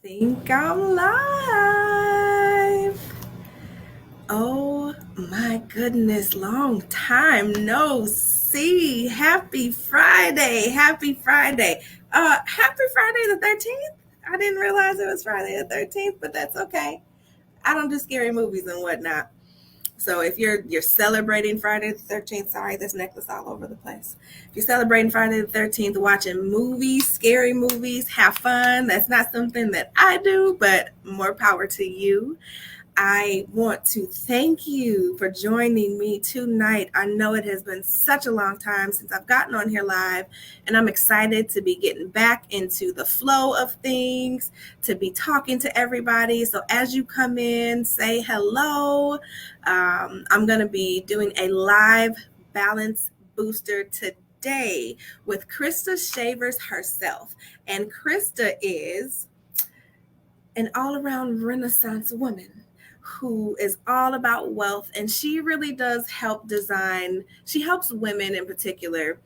Think I'm live. Oh my goodness, long time no see. Happy Friday. Happy Friday. Happy Friday the 13th. I didn't realize it was Friday the 13th, but that's okay. I don't do scary movies and whatnot. So if you're celebrating Friday the 13th, sorry, this necklace all over the place. If you're celebrating Friday the 13th, watching movies, scary movies, have fun. That's not something that I do, but more power to you. I want to thank you for joining me tonight. I know it has been such a long time since I've gotten on here live, and I'm excited to be getting back into the flow of things, to be talking to everybody. So as you come in, say hello. I'm going to be doing a live balance booster today with Christa Shavers herself. And Christa is an all-around Renaissance woman who is all about wealth, and she really does help design. She helps women in particular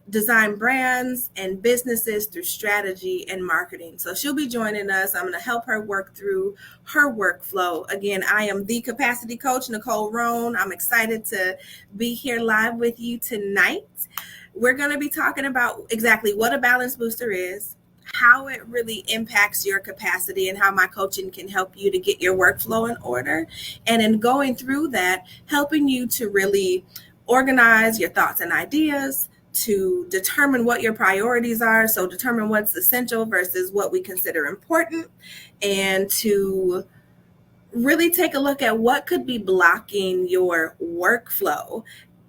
design brands and businesses through strategy and marketing. So she'll be joining us. I'm going to help her work through her workflow. Again, I am the capacity coach, Nicole Roan. I'm excited to be here live with you tonight. We're going to be talking about exactly what a balance booster is, how it really impacts your capacity, and how my coaching can help you to get your workflow in order. And in going through that, helping you to really organize your thoughts and ideas, to determine what your priorities are. So determine what's essential versus what we consider important, and to really take a look at what could be blocking your workflow,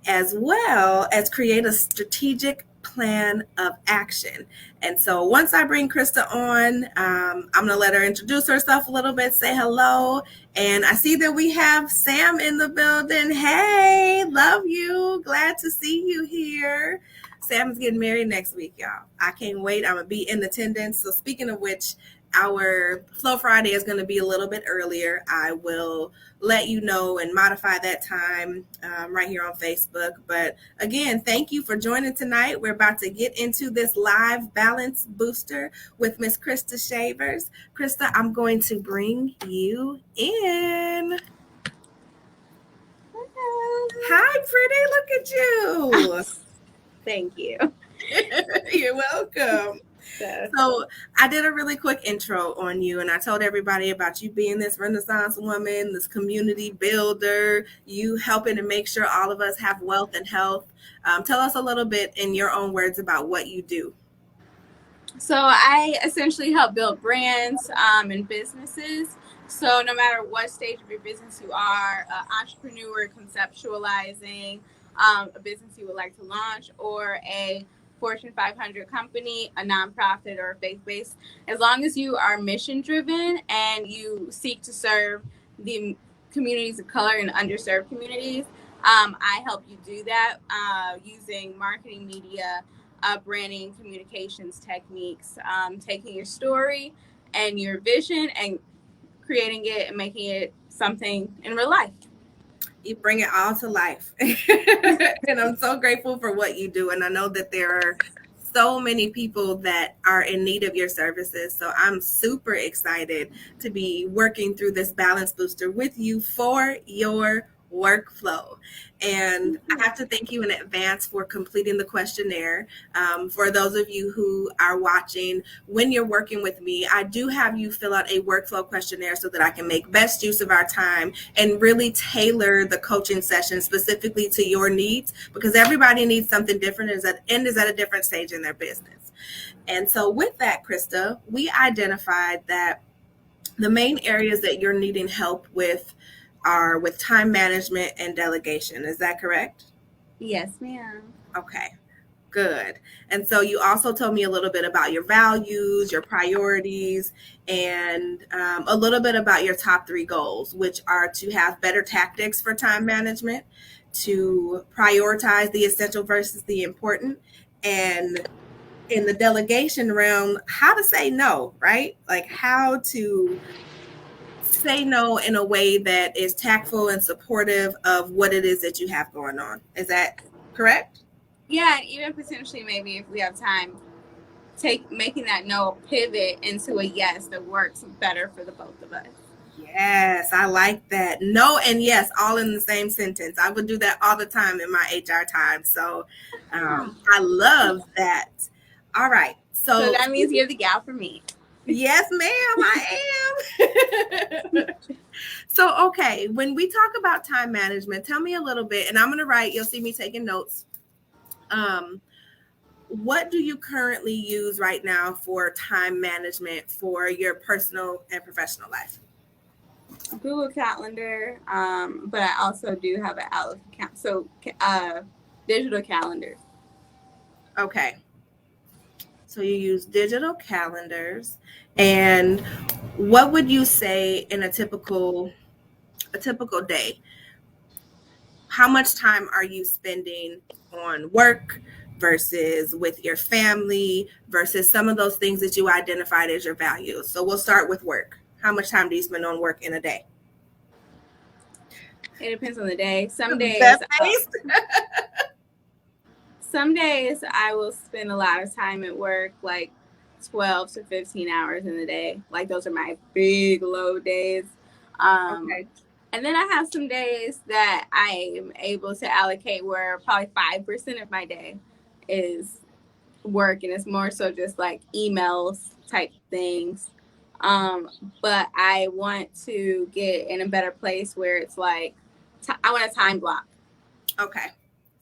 as well as create a strategic plan of action. And so once I bring Christa on, I'm going to let her introduce herself a little bit, say hello. And I see that we have Sam in the building. Hey, love you. Glad to see you here. Sam's getting married next week, y'all. I can't wait. I'm going to be in attendance. So speaking of which, our Flow Friday is going to be a little bit earlier. I will let you know and modify that time right here on Facebook. But again, thank you for joining tonight. We're about to get into this live balance booster with Miss Christa Shavers. Christa, I'm going to bring you in. Hi, pretty. Look at you. Thank you. You're welcome. So I did a really quick intro on you, and I told everybody about you being this Renaissance woman, this community builder, you helping to make sure all of us have wealth and health. Tell us a little bit in your own words about what you do. So I essentially help build brands and businesses. So no matter what stage of your business you are, an entrepreneur conceptualizing a business you would like to launch, or a Fortune 500 company, a nonprofit, or a faith-based, as long as you are mission-driven and you seek to serve the communities of color and underserved communities, I help you do that using marketing, media, branding, communications techniques, taking your story and your vision and creating it and making it something in real life. You bring it all to life. And I'm so grateful for what you do. And I know that there are so many people that are in need of your services. So I'm super excited to be working through this balance booster with you for your workflow. And I have to thank you in advance for completing the questionnaire. For those of you who are watching, when you're working with me, I do have you fill out a workflow questionnaire so that I can make best use of our time and really tailor the coaching session specifically to your needs, because everybody needs something different and is at a different stage in their business. And so with that, Christa, we identified that the main areas that you're needing help with are with time management and delegation. Is that correct? Yes, ma'am. Okay, good. And so you also told me a little bit about your values, your priorities, and a little bit about your top 3 goals, which are to have better tactics for time management, to prioritize the essential versus the important, and in the delegation realm, how to say no, right? Like how to say no in a way that is tactful and supportive of what it is that you have going on. Is that correct? Yeah, and even potentially maybe if we have time, making that no pivot into a yes that works better for the both of us. Yes, I like that. No and yes, all in the same sentence. I would do that all the time in my HR time. So I love that. All right. So So that means you're the gal for me. yes, ma'am, I am. So, okay, when we talk about time management, tell me a little bit, and I'm going to write, you'll see me taking notes. What do you currently use right now for time management for your personal and professional life? Google Calendar, but I also do have an Outlook account. So digital calendar. Okay. So you use digital calendars. And what would you say in a typical day? How much time are you spending on work versus with your family versus some of those things that you identified as your values? So we'll start with work. How much time do you spend on work in a day? It depends on the day. Some days I will spend a lot of time at work, like 12 to 15 hours in a day. Like those are my big low days. Okay. And then I have some days that I am able to allocate where probably 5% of my day is work, and it's more so just like emails type things. But I want to get in a better place where it's like, I want a time block. Okay.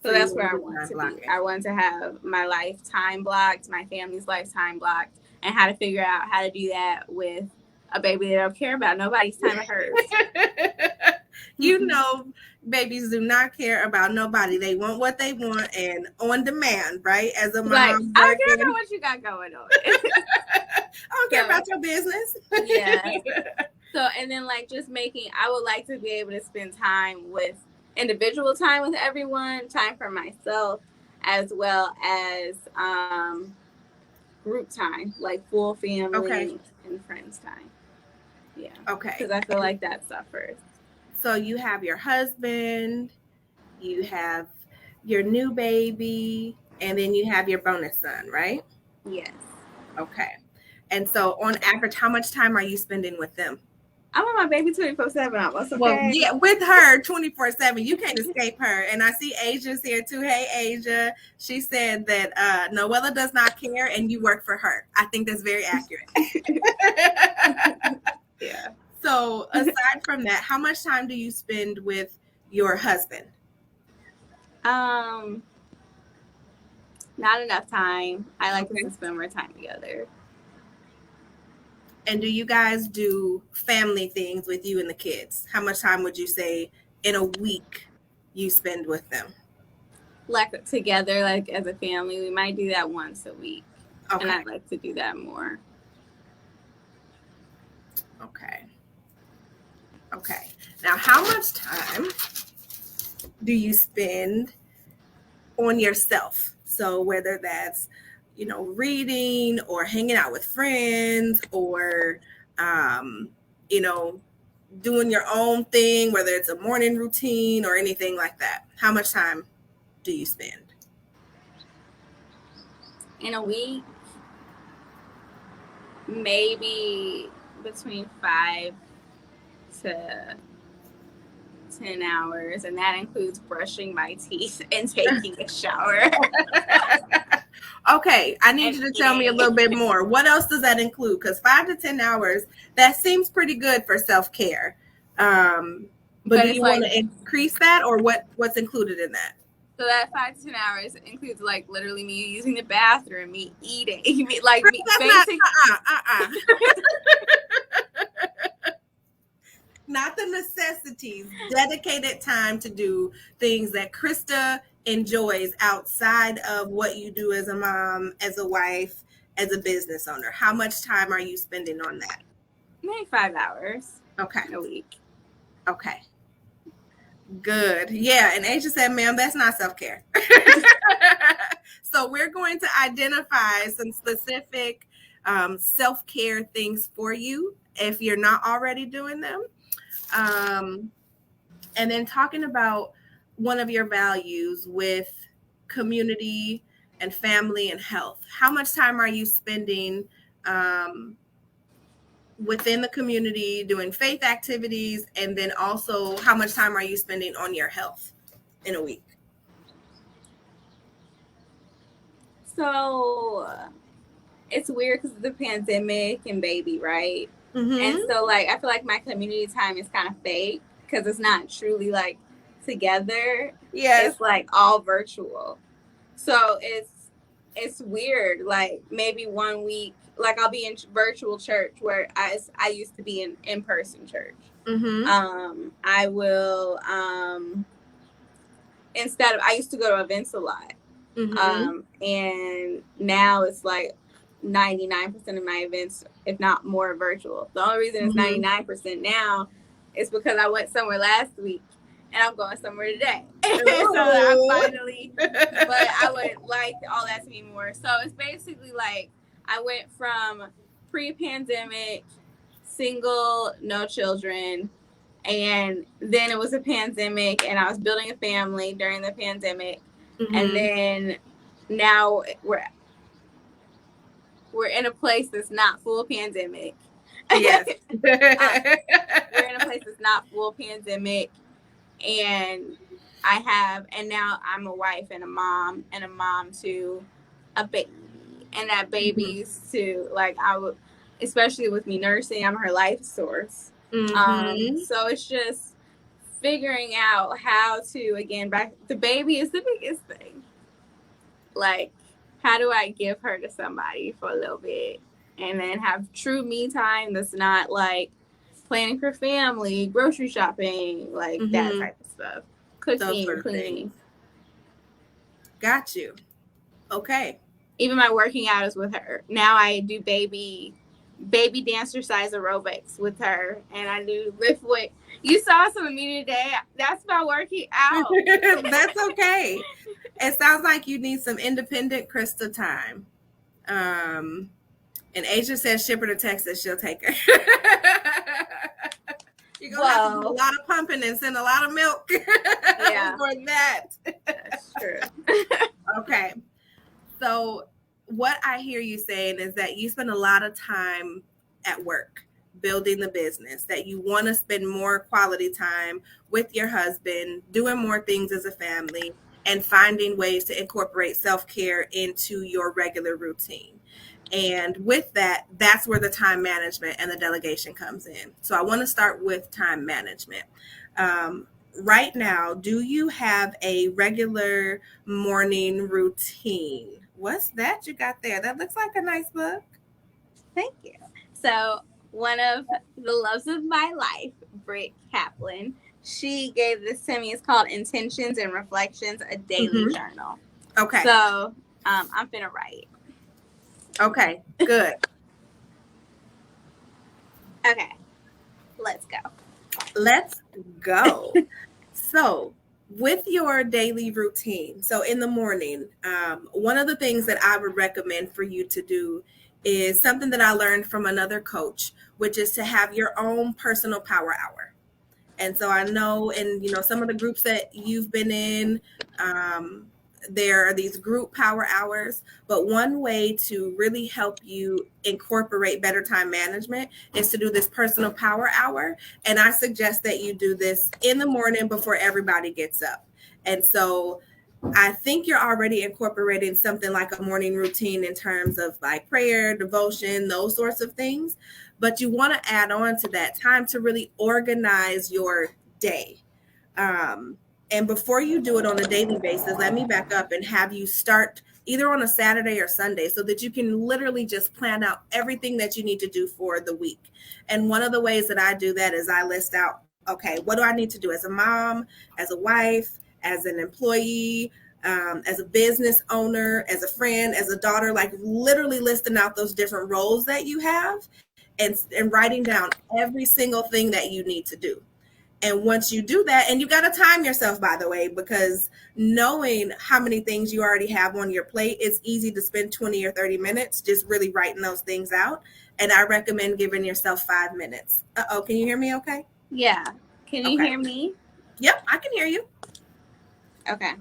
So that's where I want to be. I want to have my life time blocked, my family's life time blocked, and how to figure out how to do that with a baby that I don't care about. Nobody's time but hers. You know, babies do not care about nobody. They want what they want and on demand, right? As a mom, like, I don't care about what you got going on. I don't care about your business. Yeah. So, and then like just I would like to be able to spend time with individual time with everyone, time for myself, as well as group time, like full family and friends time. Yeah. Okay. Because I feel like that suffers. So you have your husband, you have your new baby, and then you have your bonus son, right? Yes. Okay. And so on average, how much time are you spending with them? I'm on my baby 24/7 almost. Okay. Well, yeah, with her 24/7, you can't escape her. And I see Asia's here too. Hey, Asia. She said that Noella does not care, and you work for her. I think that's very accurate. Yeah. So, aside from that, how much time do you spend with your husband? Not enough time. I like to spend more time together. And do you guys do family things with you and the kids? How much time would you say in a week you spend with them? Like together, like as a family, we might do that once a week. Okay. And I'd like to do that more. Okay. Now, how much time do you spend on yourself? So whether that's, reading or hanging out with friends or, doing your own thing, whether it's a morning routine or anything like that. How much time do you spend? In a week, maybe between 5 to 10 hours, and that includes brushing my teeth and taking a shower. Okay, I need you to tell me a little bit more. What else does that include? Because 5 to 10 hours, that seems pretty good for self-care. But do you want to increase that, or what's included in that? So that 5 to 10 hours includes like literally me using the bathroom, me eating, like me basic. Not the necessities. Dedicated time to do things that Christa enjoys outside of what you do as a mom, as a wife, as a business owner. How much time are you spending on that? Maybe 5 hours. Okay. A week. Okay. Good. Yeah. And Asia said, ma'am, that's not self-care. So we're going to identify some specific self-care things for you if you're not already doing them. And then talking about one of your values with community and family and health. How much time are you spending within the community doing faith activities? And then also, how much time are you spending on your health in a week? So it's weird because of the pandemic and baby, right? Mm-hmm. And so like I feel like my community time is kind of fake because it's not truly like together. Yes. It's like all virtual. So it's weird. Like maybe one week, like I'll be in virtual church where I used to be in in-person church. Mm-hmm. I will instead of, I used to go to events a lot. Mm-hmm. And now it's like 99% of my events, if not more, virtual. The only reason it's 99% now is because I went somewhere last week and I'm going somewhere today. So I'm finally, but I would like all that to be more. So it's basically like I went from pre-pandemic, single, no children, and then it was a pandemic and I was building a family during the pandemic. Mm-hmm. And then now we're in a place that's not full pandemic. Yes. We're in a place that's not full pandemic, and now I'm a wife and a mom to a baby, and that baby's to like I would, especially with me nursing, I'm her life source. So it's just figuring out how to, again, the baby is the biggest thing. Like, how do I give her to somebody for a little bit and then have true me time that's not like planning for family, grocery shopping, like that type of stuff. Cooking, cleaning. Got you. Okay. Even my working out is with her. Now I do baby dancer size aerobics with her, and I do lift weight. You saw some of me today. That's my working out. That's okay. It sounds like you need some independent Christa time. And Asia says ship her to Texas. She'll take her. You're going to have to do a lot of pumping and send a lot of milk for that. That's true. Okay. So what I hear you saying is that you spend a lot of time at work building the business, that you want to spend more quality time with your husband, doing more things as a family, and finding ways to incorporate self-care into your regular routine. And with that, that's where the time management and the delegation comes in. So I want to start with time management. Right now, do you have a regular morning routine? What's that you got there? That looks like a nice book. Thank you. So one of the loves of my life, Britt Kaplan, she gave this to me. It's called Intentions and Reflections, a daily journal. Okay. So I'm finna write. Okay, good. Okay, let's go. Let's go. So with your daily routine, so in the morning, one of the things that I would recommend for you to do is something that I learned from another coach, which is to have your own personal power hour. And so I know in, some of the groups that you've been in, there are these group power hours, but one way to really help you incorporate better time management is to do this personal power hour. And I suggest that you do this in the morning before everybody gets up. And so I think you're already incorporating something like a morning routine in terms of like prayer, devotion, those sorts of things. But you want to add on to that time to really organize your day. And before you do it on a daily basis, let me back up and have you start either on a Saturday or Sunday so that you can literally just plan out everything that you need to do for the week. And one of the ways that I do that is I list out, okay, what do I need to do as a mom, as a wife, as an employee, as a business owner, as a friend, as a daughter, like literally listing out those different roles that you have and writing down every single thing that you need to do. And once you do that, and you got to time yourself, by the way, because knowing how many things you already have on your plate, it's easy to spend 20 or 30 minutes just really writing those things out. And I recommend giving yourself 5 minutes. Uh-oh, can you hear me okay? Yeah. Can you hear me? Yep, I can hear you. Okay.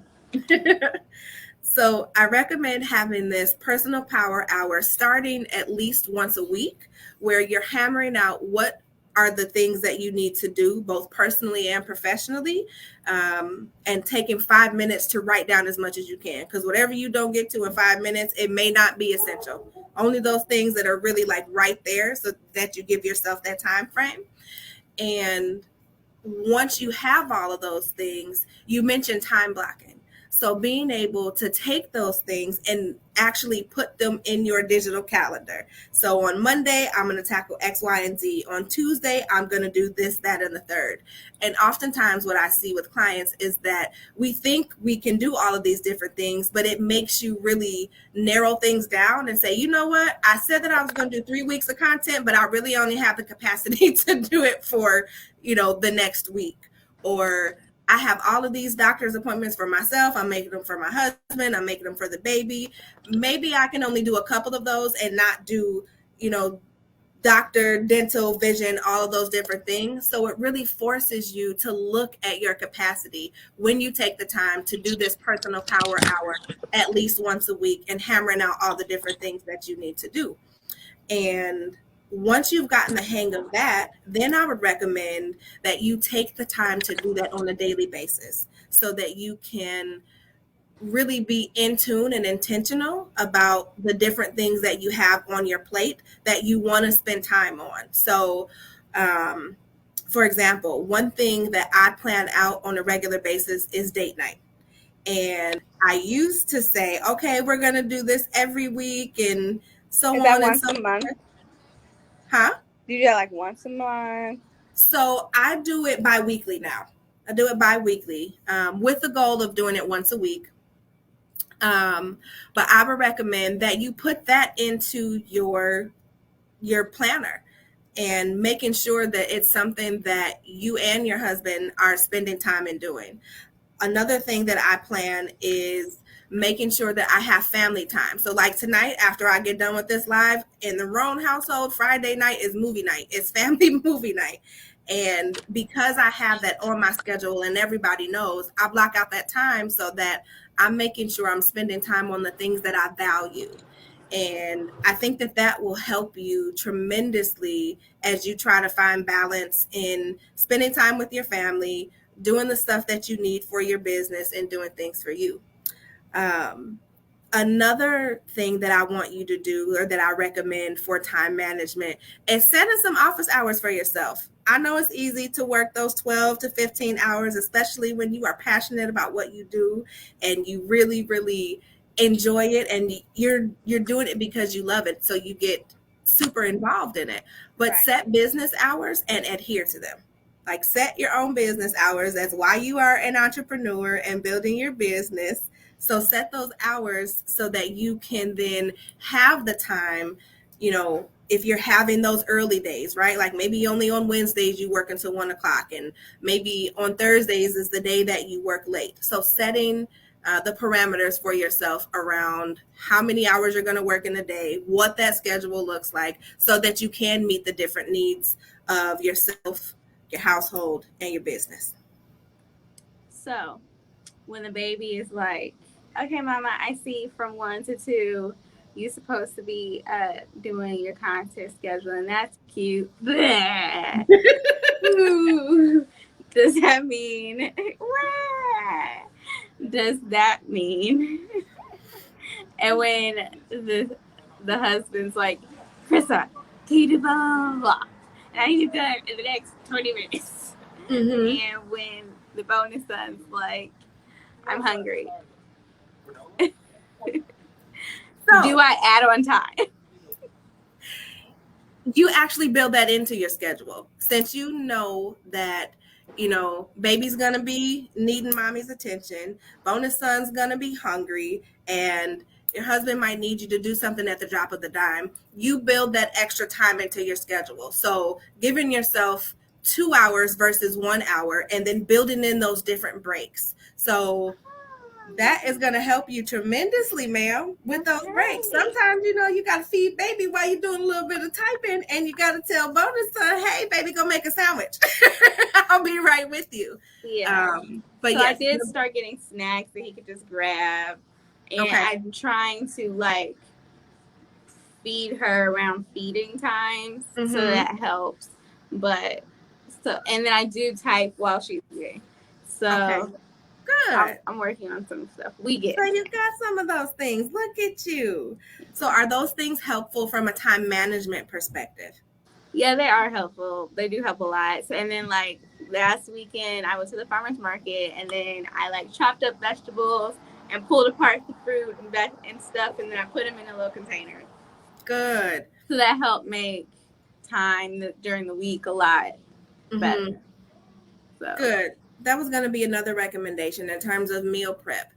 So I recommend having this personal power hour starting at least once a week, where you're hammering out what are the things that you need to do, both personally and professionally, and taking 5 minutes to write down as much as you can. Because whatever you don't get to in 5 minutes, it may not be essential. Only those things that are really like right there, so that you give yourself that time frame. And once you have all of those things, you mentioned time blocking. So being able to take those things and actually put them in your digital calendar. So on Monday, I'm going to tackle X, Y, and Z. On Tuesday, I'm going to do this, that, and the third. And oftentimes what I see with clients is that we think we can do all of these different things, but it makes you really narrow things down and say, you know what? I said that I was going to do 3 weeks of content, but I really only have the capacity to do it for, the next week. Or I have all of these doctor's appointments for myself. I'm making them for my husband. I'm making them for the baby. Maybe I can only do a couple of those and not do, doctor, dental, vision, all of those different things. So it really forces you to look at your capacity when you take the time to do this personal power hour at least once a week and hammering out all the different things that you need to do. And once you've gotten the hang of that, then I would recommend that you take the time to do that on a daily basis so that you can really be in tune and intentional about the different things that you have on your plate that you want to spend time on. So, for example, one thing that I plan out on a regular basis is date night. And I used to say, okay, we're going to do this every week and so Is that on and once so a month? forth. Huh? Do you do that like once a month? So I do it bi-weekly now. I do it bi-weekly with the goal of doing it once a week. But I would recommend that you put that into your planner and making sure that it's something that you and your husband are spending time in doing. Another thing that I plan is making sure that I have family time. So like tonight, after I get done with this live, in the Roan household, Friday night is movie night. It's family movie night. And because I have that on my schedule and everybody knows, I block out that time so that I'm making sure I'm spending time on the things that I value. And I think that that will help you tremendously as you try to find balance in spending time with your family, doing the stuff that you need for your business, and doing things for you. Another thing that I want you to do, or that I recommend for time management, is setting some office hours for yourself. I know it's easy to work those 12 to 15 hours, especially when you are passionate about what you do and you really, really enjoy it, and you're doing it because you love it. So you get super involved in it. But Right. set business hours and adhere to them. Like, set your own business hours. That's why you are an entrepreneur and building your business. So set those hours so that you can then have the time, if you're having those early days, right? Like maybe only on Wednesdays you work until 1 o'clock, and maybe on Thursdays is the day that you work late. So setting the parameters for yourself around how many hours you're going to work in a day, what that schedule looks like, so that you can meet the different needs of yourself, your household, and your business. So when the baby is like, okay, mama, I see from 1 to 2, you're supposed to be doing your content schedule, and that's cute. Ooh. Does that mean does that mean and when the husband's like, Christa, can you do blah blah blah, and I need it done in the next 20 minutes. Mm-hmm. And when the bonus son's like, I'm hungry. So, do I add on time? You actually build that into your schedule, since you know that baby's gonna be needing mommy's attention, bonus son's gonna be hungry, and your husband might need you to do something at the drop of the dime. You build that extra time into your schedule. So giving yourself 2 hours versus 1 hour, and then building in those different breaks. So that is going to help you tremendously, ma'am, with those breaks. Sometimes, you got to feed baby while you're doing a little bit of typing, and you got to tell bonus son, hey, baby, go make a sandwich. I'll be right with you. Yeah. But so yes. I did start getting snacks that he could just grab And I'm trying to like feed her around feeding times, so that helps. But and then I do type while she's eating. So good. I'm working on some stuff. So you got some of those things. Look at you. So are those things helpful from a time management perspective? Yeah, they are helpful. They do help a lot. So, and then like last weekend, I went to the farmer's market, and then I like chopped up vegetables and pulled apart the fruit and stuff, and then I put them in a little container. Good. So that helped make time during the week a lot better. So. Good. That was going to be another recommendation in terms of meal prep,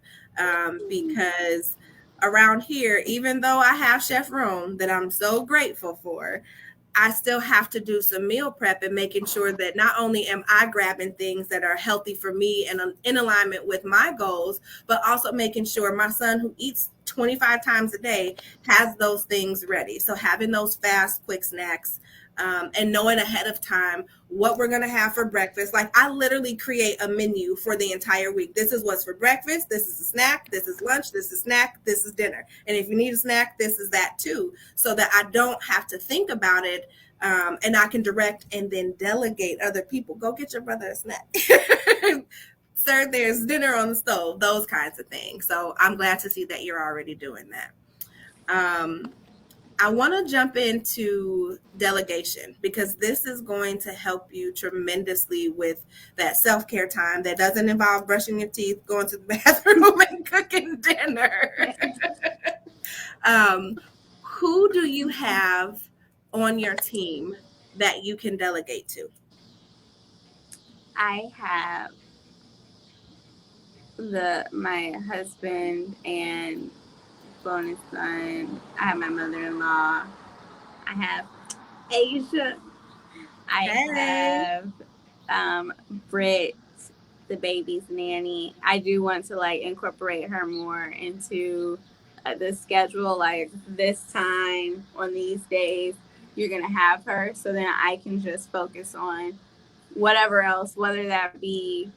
because around here, even though I have Chef Rome that I'm so grateful for, I still have to do some meal prep and making sure that not only am I grabbing things that are healthy for me and in alignment with my goals, but also making sure my son, who eats 25 times a day, has those things ready. So having those fast, quick snacks, and knowing ahead of time what we're going to have for breakfast. Like I literally create a menu for the entire week. This is what's for breakfast. This is a snack. This is lunch. This is snack. This is dinner. And if you need a snack, this is that too, so that I don't have to think about it. And I can direct and then delegate other people. Go get your brother a snack. Sir, there's dinner on the stove, those kinds of things. So I'm glad to see that you're already doing that. I want to jump into delegation because this is going to help you tremendously with that self-care time that doesn't involve brushing your teeth, going to the bathroom, and cooking dinner. Who do you have on your team that you can delegate to? I have my husband and bonus son. I have my mother-in-law. I have Asia. I have Britt, the baby's nanny. I do want to like incorporate her more into the schedule. Like this time on these days, you're gonna have her, so then I can just focus on whatever else, whether that be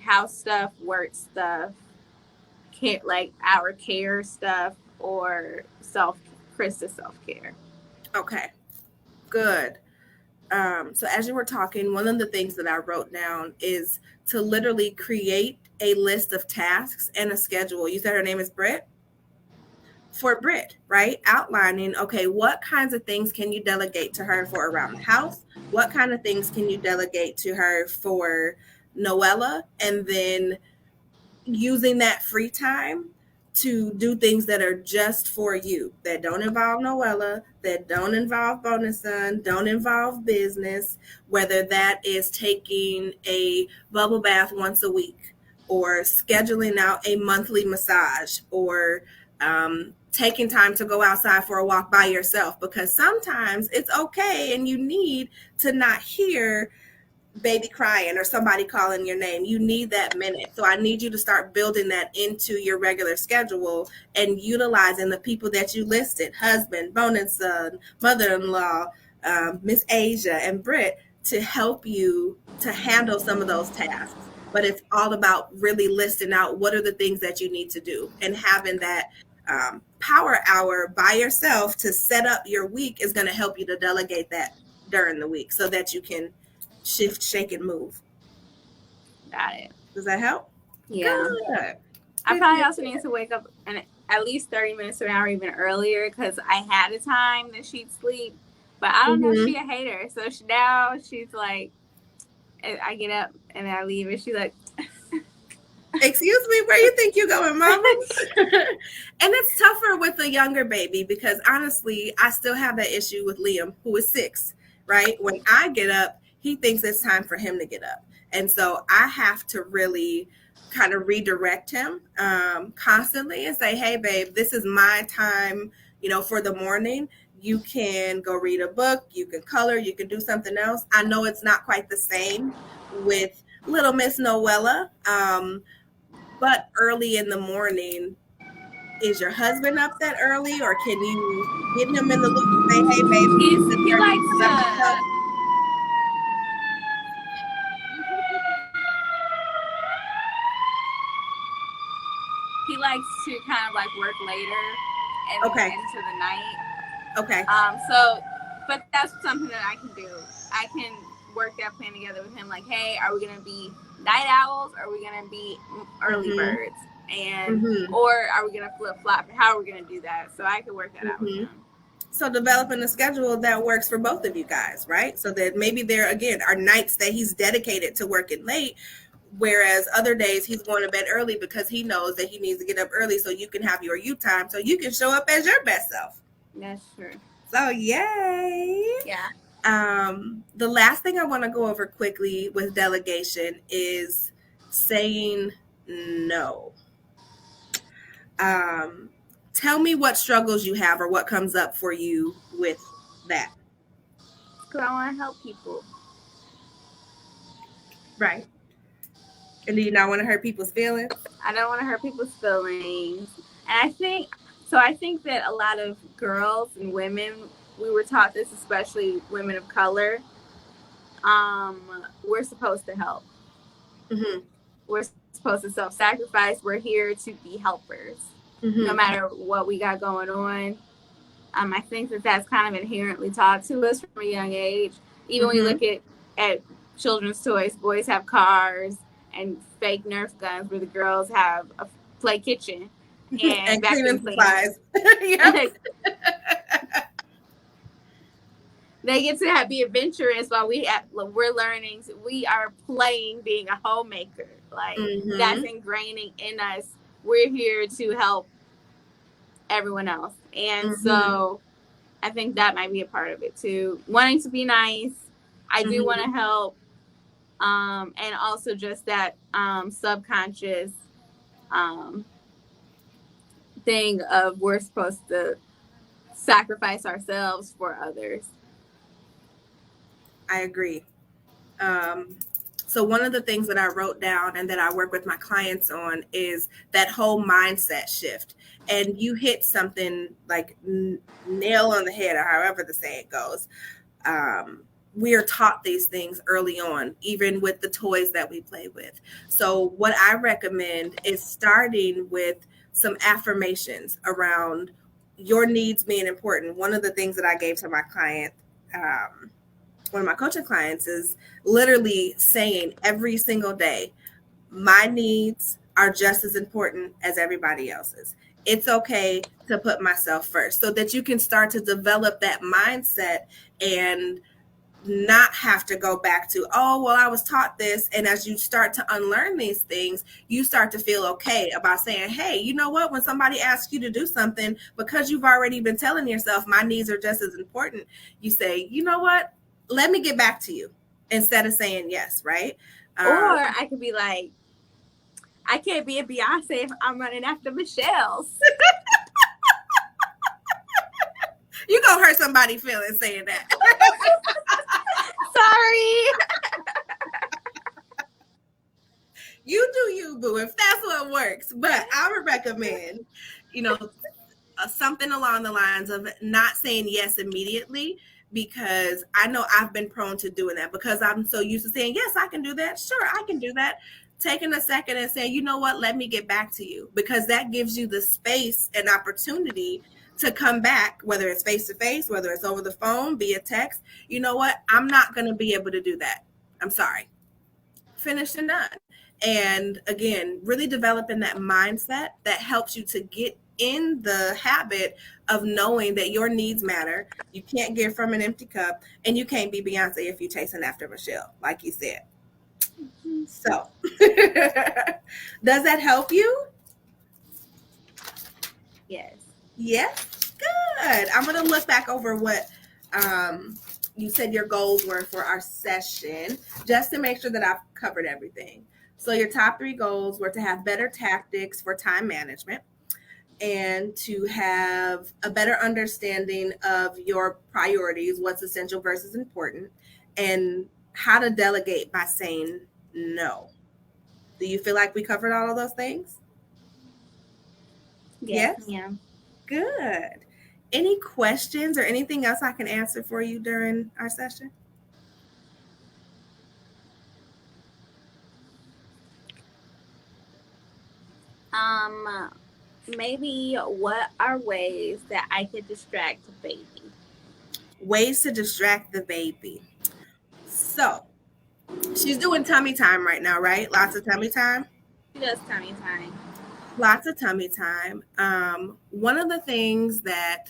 house stuff, work stuff, like our care stuff, or Christa self-care. Okay, good. So as you were talking, one of the things that I wrote down is to literally create a list of tasks and a schedule. You said her name is Britt? For Britt, right? Outlining, okay, what kinds of things can you delegate to her for around the house? What kind of things can you delegate to her for Noella? And then using that free time to do things that are just for you, that don't involve Noella, that don't involve bonus son, don't involve business, whether that is taking a bubble bath once a week or scheduling out a monthly massage or taking time to go outside for a walk by yourself, because sometimes it's okay and you need to not hear baby crying or somebody calling your name. You need that minute. So I need you to start building that into your regular schedule and utilizing the people that you listed: husband, bonus son, mother-in-law, Miss Asia, and Britt, to help you to handle some of those tasks. But it's all about really listing out what are the things that you need to do, and having that power hour by yourself to set up your week is going to help you to delegate that during the week so that you can shift, shake, and move. Got it. Does that help? Yeah. Good. I probably also need to wake up at least 30 minutes to an hour even earlier, because I had a time that she'd sleep, but I don't know, she's a hater. So now she's like, I get up and I leave and she's like, excuse me, where you think you're going, mama? And it's tougher with a younger baby because honestly, I still have that issue with Liam, who is 6, right? When I get up, he thinks it's time for him to get up. And so I have to really kind of redirect him constantly and say, hey, babe, this is my time, for the morning. You can go read a book, you can color, you can do something else. I know it's not quite the same with little Miss Noella, but early in the morning, is your husband up that early, or can you get him in the loop and say, hey, baby, he likes to... He likes to kind of like work later and Okay. into the night. Okay. But that's something that I can do. I can work that plan together with him. Like, hey, are we gonna be night owls? Or are we gonna be early birds? And or are we gonna flip flop? How are we gonna do that? So I could work that out with him. So developing a schedule that works for both of you guys, right? So that maybe there again are nights that he's dedicated to working late, whereas other days he's going to bed early because he knows that he needs to get up early so you can have your you time, so you can show up as your best self. That's true. So yay. Yeah. The last thing I want to go over quickly with delegation is saying no. Tell me what struggles you have or what comes up for you with that. Because I want to help people. Right. And do you not want to hurt people's feelings? I don't want to hurt people's feelings. And I think that a lot of girls and women, we were taught this, especially women of color, we're supposed to help. We're supposed to self-sacrifice. We're here to be helpers, no matter what we got going on. I think that that's kind of inherently taught to us from a young age. Even when you look at children's toys, boys have cars and fake Nerf guns, where the girls have a play kitchen and cleaning supplies. They get to be adventurous while we're learning. We are playing being a homemaker. Like that's ingraining in us. We're here to help everyone else, and so I think that might be a part of it too. Wanting to be nice. I do want to help, and also just that subconscious thing of we're supposed to sacrifice ourselves for others. I agree. So one of the things that I wrote down and that I work with my clients on is that whole mindset shift. And you hit something like nail on the head, or however the saying goes. We are taught these things early on, even with the toys that we play with. So what I recommend is starting with some affirmations around your needs being important. One of the things that I gave to my client, one of my coaching clients, is literally saying every single day, my needs are just as important as everybody else's. It's okay to put myself first, so that you can start to develop that mindset and not have to go back to, oh, well, I was taught this. And as you start to unlearn these things, you start to feel okay about saying, hey, you know what, when somebody asks you to do something, because you've already been telling yourself my needs are just as important, you say, you know what, let me get back to you, instead of saying yes, right? Or I could be like, I can't be a Beyonce if I'm running after Michelle's. You gonna hurt somebody's feelings saying that. Sorry. You do you, boo, if that's what works. But I would recommend, something along the lines of not saying yes immediately, because I know I've been prone to doing that because I'm so used to saying, yes, I can do that. Sure, I can do that. Taking a second and saying, you know what, let me get back to you, because that gives you the space and opportunity to come back, whether it's face to face, whether it's over the phone, via text. You know what, I'm not going to be able to do that. I'm sorry. Finished and done. And again, really developing that mindset that helps you to get in the habit of knowing that your needs matter. You can't give from an empty cup, and you can't be Beyonce if you're chasing after Michelle, like you said. So, does that help you? Yes. Yes? Good. I'm going to look back over what you said your goals were for our session, just to make sure that I've covered everything. So your top 3 goals were to have better tactics for time management, and to have a better understanding of your priorities, what's essential versus important, and how to delegate by saying no. Do you feel like we covered all of those things? Yes? Yeah. Good. Any questions or anything else I can answer for you during our session? Maybe what are ways that I could distract the baby? Ways to distract the baby. So she's doing tummy time right now, right? Lots of tummy time. She does tummy time. Lots of tummy time. One of the things that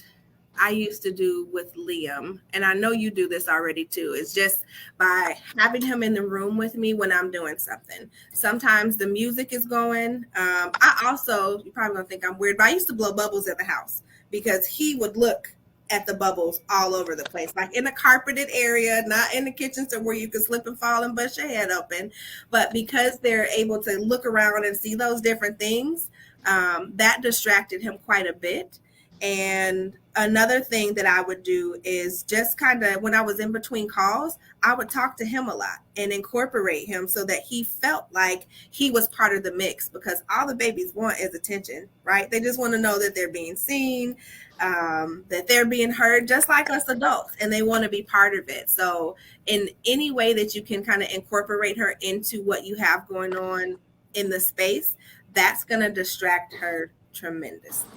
I used to do with Liam, and I know you do this already too, is just by having him in the room with me when I'm doing something. Sometimes the music is going. I also, you're probably gonna think I'm weird, but I used to blow bubbles at the house because he would look at the bubbles all over the place, like in a carpeted area, not in the kitchen, so where you could slip and fall and bust your head open. But because they're able to look around and see those different things, that distracted him quite a bit. And another thing that I would do is just kind of when I was in between calls, I would talk to him a lot and incorporate him so that he felt like he was part of the mix, because all the babies want is attention, right? They just want to know that they're being seen, that they're being heard, just like us adults, and they want to be part of it. So, in any way that you can kind of incorporate her into what you have going on in the space, that's going to distract her tremendously.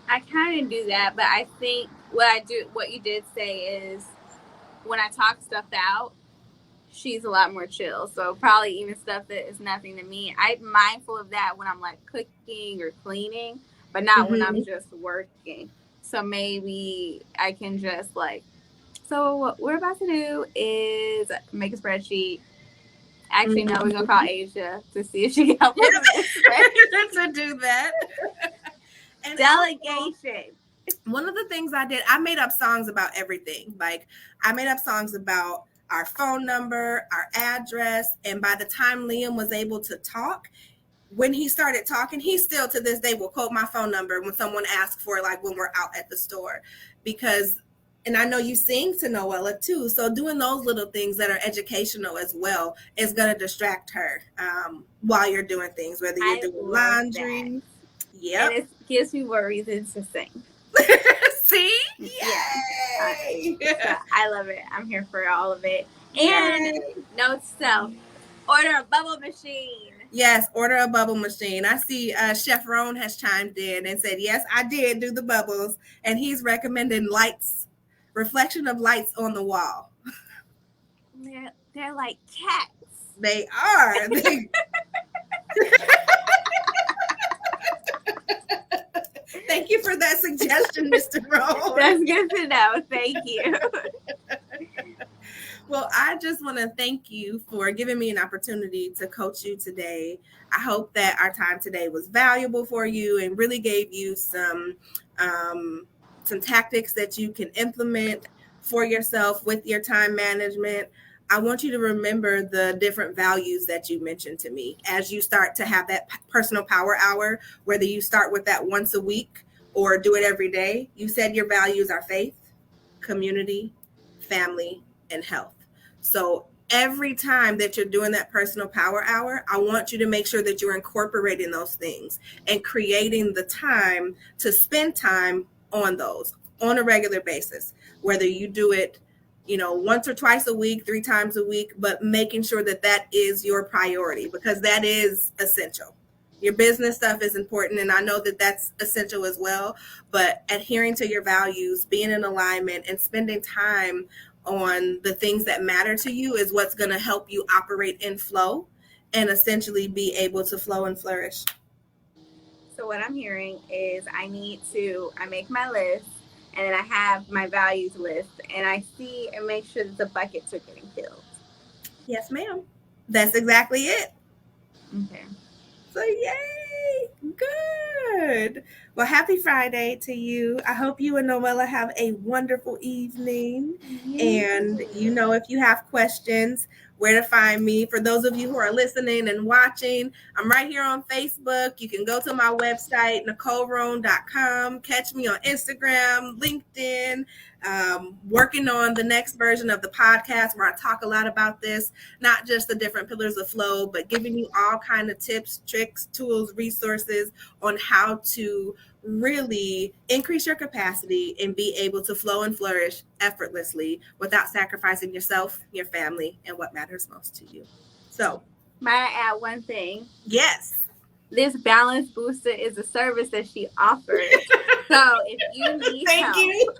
I kind of do that, but I think what I do, what you did say is when I talk stuff out, she's a lot more chill. So probably even stuff that is nothing to me. I'm mindful of that when I'm like cooking or cleaning, but not when I'm just working. So maybe I can just like, so what we're about to do is make a spreadsheet. Actually, no, we're gonna call Asia to see if she can help us to do that. And Delegation. One of the things I did, I made up songs about everything. Like I made up songs about our phone number, our address, and by the time Liam was able to talk, when he started talking, he still to this day will quote my phone number when someone asks for it, like when we're out at the store. Because, and I know you sing to Noella too, so doing those little things that are educational as well is going to distract her while you're doing things, whether you're doing laundry. Yep. And it gives me more reasons to sing. See? Yay! So I love it. I'm here for all of it. And note to self, order a bubble machine. Yes, order a bubble machine. I see Chef Roan has chimed in and said, yes, I did do the bubbles. And he's recommending lights, reflection of lights on the wall. They're like cats. They are. Thank you for that suggestion, Mr. Roan. That's good to know. Thank you. Well, I just want to thank you for giving me an opportunity to coach you today. I hope that our time today was valuable for you and really gave you some tactics that you can implement for yourself with your time management. I want you to remember the different values that you mentioned to me as you start to have that personal power hour, whether you start with that once a week or do it every day. You said your values are faith, community, family, and health. So every time that you're doing that personal power hour, I want you to make sure that you're incorporating those things and creating the time to spend time on those on a regular basis, whether you do it once or twice a week, 3 times a week, but making sure that that is your priority, because that is essential. Your business stuff is important, and I know that that's essential as well, but adhering to your values, being in alignment, and spending time on the things that matter to you is what's going to help you operate in flow and essentially be able to flow and flourish. So what I'm hearing is I make my list, and then I have my values list, and I see and make sure that the buckets are getting filled. Yes, ma'am. That's exactly it. Okay. So yay! Good. Well, happy Friday to you. I hope you and Noella have a wonderful evening. And if you have questions, where to find me. For those of you who are listening and watching, I'm right here on Facebook. You can go to my website, NicoleRoan.com. Catch me on Instagram, LinkedIn. Working on the next version of the podcast where I talk a lot about this, not just the different pillars of flow, but giving you all kind of tips, tricks, tools, resources on how to really increase your capacity and be able to flow and flourish effortlessly without sacrificing yourself, your family, and what matters most to you. So, might I add one thing? Yes. this balance booster is a service that she offers. So if you need Thank help, you.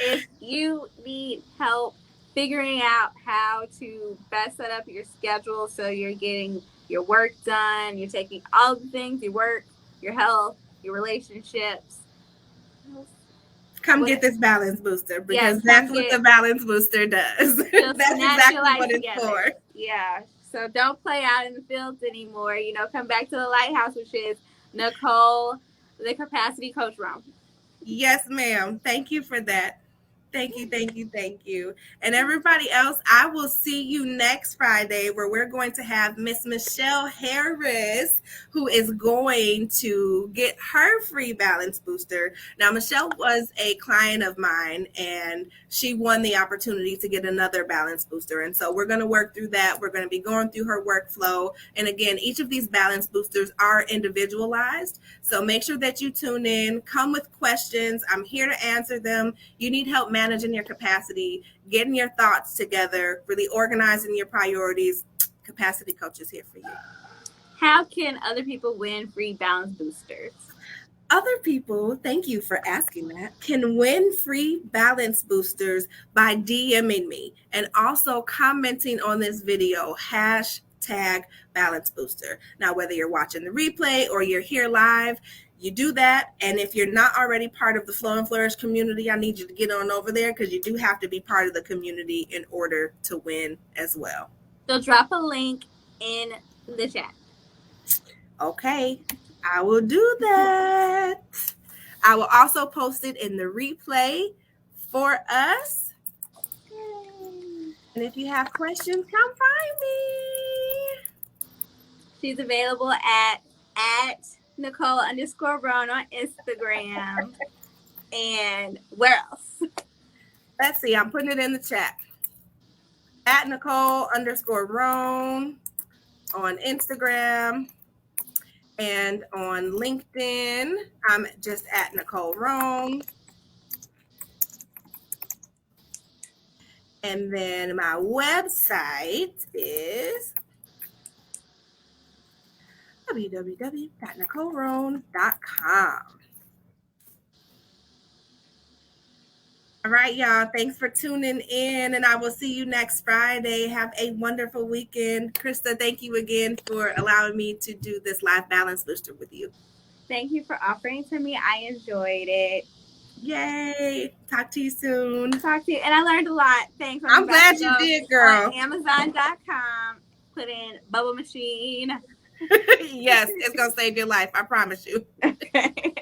if you need help figuring out how to best set up your schedule so you're getting your work done, you're taking all the things, your work, your health, your relationships. Come get this balance booster, because Yes, that's what the balance booster does. That's exactly what it's for. Yeah. So don't play out in the fields anymore. You know, come back to the lighthouse, which is Nicole, the capacity coach room. Yes, ma'am. Thank you for that. Thank you, thank you, thank you. And everybody else, I will see you next Friday, where we're going to have Miss Michelle Harris, who is going to get her free balance booster. Now, Michelle was a client of mine, and she won the opportunity to get another balance booster. And so we're going to work through that. We're going to be going through her workflow. And again, each of these balance boosters are individualized. So make sure that you tune in, come with questions. I'm here to answer them. You need help managing your capacity, getting your thoughts together, really organizing your priorities. Capacity Coach is here for you. How can other people win free balance boosters? Other people, thank you for asking that, can win free balance boosters by DMing me and also commenting on this video, hashtag balance booster. Now, whether you're watching the replay or you're here live, you do that. And if you're not already part of the Flow and Flourish community, I need you to get on over there, because you do have to be part of the community in order to win as well. So drop a link in the chat. Okay, I will do that. I will also post it in the replay for us. And if you have questions, come find me. She's available at Nicole_Brown on Instagram. And where else? Let's see, I'm putting it in the chat. At Nicole_Roan on Instagram, and on LinkedIn, I'm just at Nicole Roan. And then my website is www.nicoleroan.com. All right, y'all. Thanks for tuning in, and I will see you next Friday. Have a wonderful weekend. Christa, thank you again for allowing me to do this live balance booster with you. Thank you for offering to me. I enjoyed it. Yay. Talk to you soon. Talk to you. And I learned a lot. Thanks. I'm glad you did, girl. On Amazon.com. Put in bubble machine. Yes, it's going to save your life. I promise you. Okay.